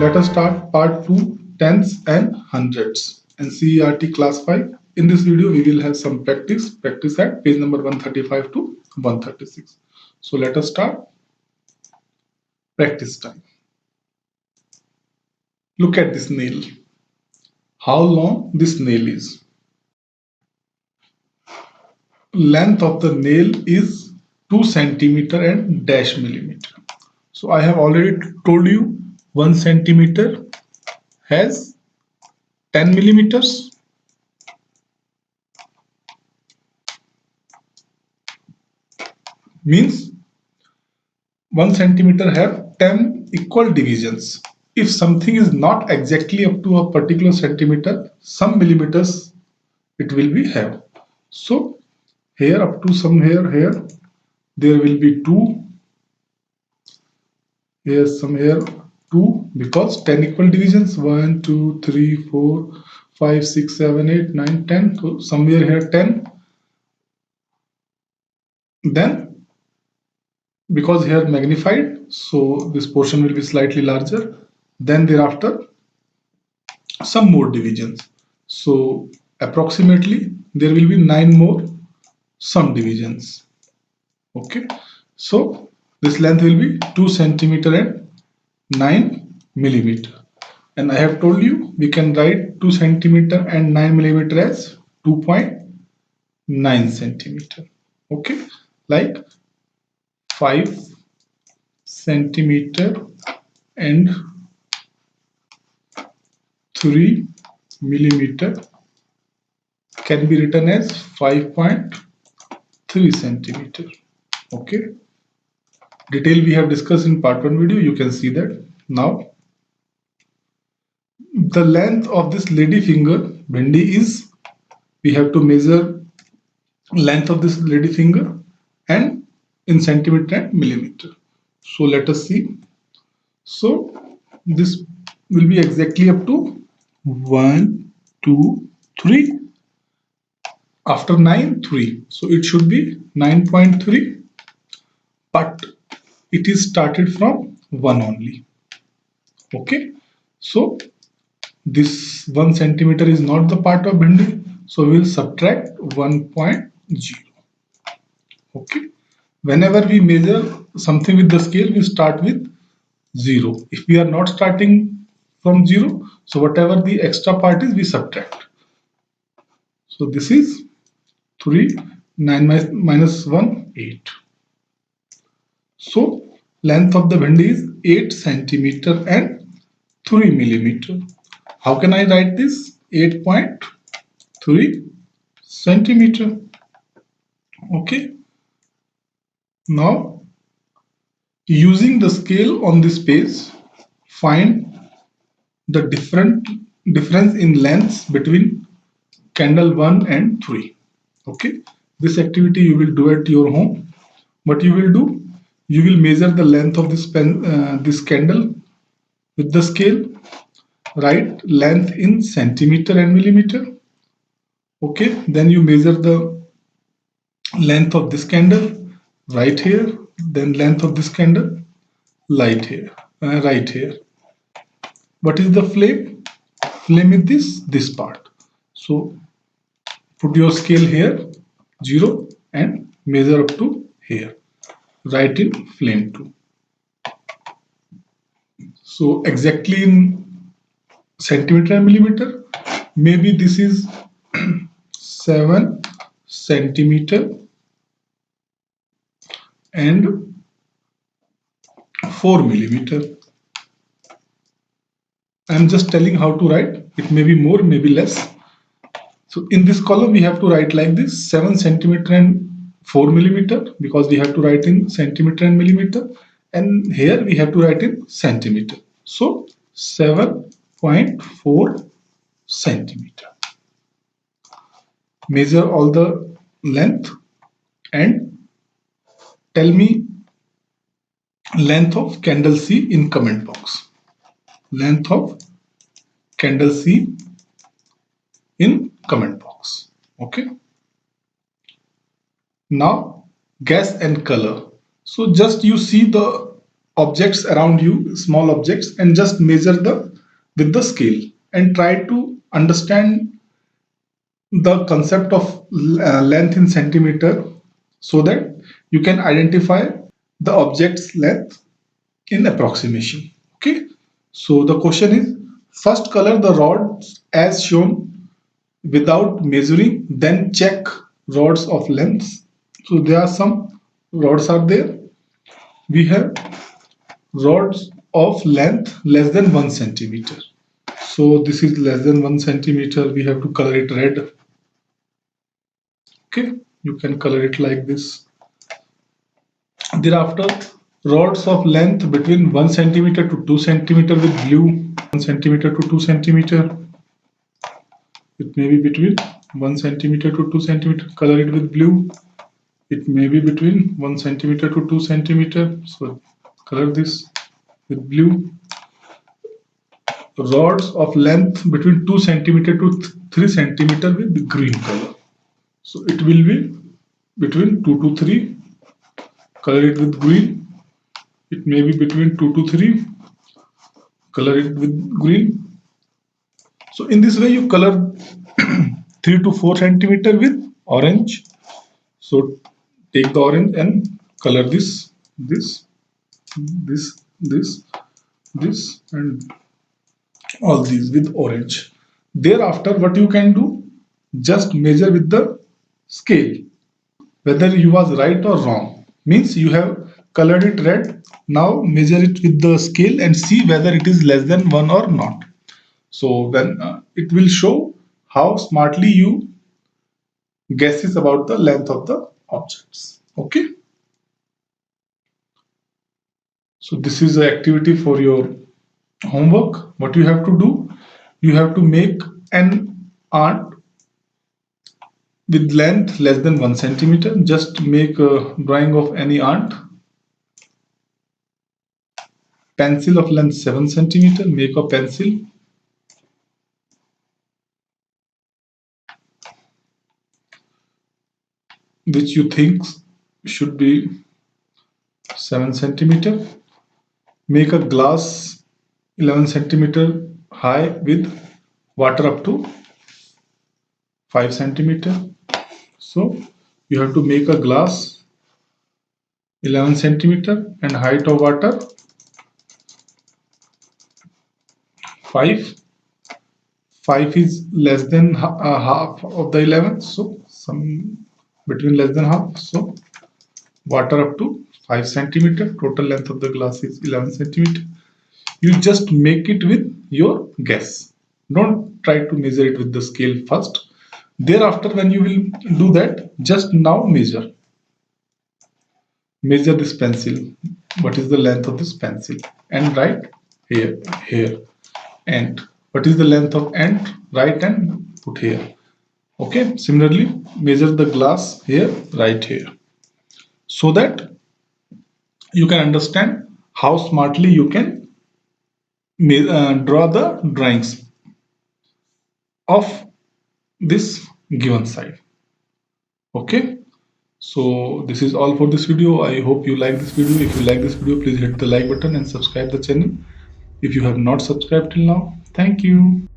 let us start part 2, tens and hundreds and CERT class 5. In this video, we will have some practice at page number 135 to 136. So let us start practice time. Look at this nail. How long this nail is? Length of the nail is 2 centimeter and dash millimeter. So I have already told you 1 centimeter has 10 millimeters. Means 1 centimeter have 10 equal divisions. If something is not exactly up to a particular centimeter, some millimeters it will be have. So here up to some here there will be 2, here some here 2, because 10 equal divisions, 1 2 3 4 5 6 7 8 9 10. So somewhere here 10. Then because here magnified, so this portion will be slightly larger. Then thereafter some more divisions. So approximately there will be 9 more some divisions. Okay, so this length will be 2 centimeter and 9 millimeter. And I have told you we can write 2 centimeter and 9 millimeter as 2.9 centimeter. Okay, like 5 centimeter and 3 millimeter can be written as 5.3 centimeter. Okay, detail we have discussed in part 1 video, you can see that. Now the length of this lady finger bindi is, we have to measure length of this lady finger and in centimeter and millimeter. So let us see. So this will be exactly up to 1 2 3, after 9 3, so it should be 9.3, but it is started from 1 only. Okay, so this 1 centimeter is not the part of bindi, so we will subtract 1.0. Okay, whenever we measure something with the scale, we start with 0. If we are not starting from 0, so whatever the extra part is, we subtract. So this is 3, 9 minus 1, 8. So length of the bindi is 8 centimeter and 3 millimeter. How can I write this? 8.3 centimeter. Okay. Now using the scale on this page, find the difference in lengths between candle 1 and 3. Okay. This activity you will do at your home. What you will do? You will measure the length of this candle with the scale. Write length in centimeter and millimeter. Okay, then you measure the length of this candle right here, then length of this candle right here. What is the flame? Flame is this part. So put your scale here 0 and measure up to here. Write in flame 2. So exactly in centimeter and millimeter, maybe this is 7 centimeter and 4 millimeter. I'm just telling how to write. It may be more, maybe less. So in this column, we have to write like this: 7 centimeter and 4 millimeter, because we have to write in centimeter and millimeter. And here we have to write in centimeter. So 7.4 centimeter. Measure all the length and tell me length of candle C in comment box. Length of candle C in comment box. Okay. Now gas and color. So just you see the objects around you, small objects, and just measure the with the scale and try to understand the concept of length in centimeter so that you can identify the object's length in approximation. Okay, so the question is, first color the rods as shown without measuring, then check rods of lengths. So there are some rods are there. We have rods of length less than 1 centimeter. So this is less than 1 centimeter. We have to color it red. Okay, you can color it like this. Thereafter, rods of length between 1 centimeter to 2 centimeter with blue. 1 centimeter to 2 centimeter. It may be between 1 centimeter to 2 centimeter. Color it with blue. It may be between 1 centimeter to 2 centimeter. So color this with blue. Rods of length between 2 centimeter to 3 centimeter with green color. So it will be between 2 to 3. Color it with green. It may be between 2 to 3. Color it with green. So in this way you color 3 to 4 centimeter with orange. So take the orange and color this, and all these with orange. Thereafter, what you can do, just measure with the scale whether you was right or wrong. Means you have colored it red. Now measure it with the scale and see whether it is less than 1 or not. So when it will show how smartly you guesses about the length of the objects. Okay. So this is the activity for your homework. What you have to do, you have to make an ant with length less than 1 centimeter. Just make a drawing of any ant. Pencil of length 7 centimeter. Make a pencil. Which you think should be 7 centimeter. Make a glass 11 centimeter high with water up to 5 centimeter. So you have to make a glass 11 centimeter and height of water 5. 5 is less than half of the 11, so some between less than half. So water up to 5 centimeter. Total length of the glass is 11 centimeter. You just make it with your guess. Don't try to measure it with the scale first. Thereafter, when you will do that, just now measure. Measure this pencil. What is the length of this pencil? And write here. And what is the length of ant? Write and put here. Okay. Similarly, measure the glass here, right here, so that you can understand how smartly you can draw the drawings of this given side. Okay, so this is all for this video. I hope you like this video. If you like this video, please hit the like button and subscribe the channel if you have not subscribed till now. Thank you.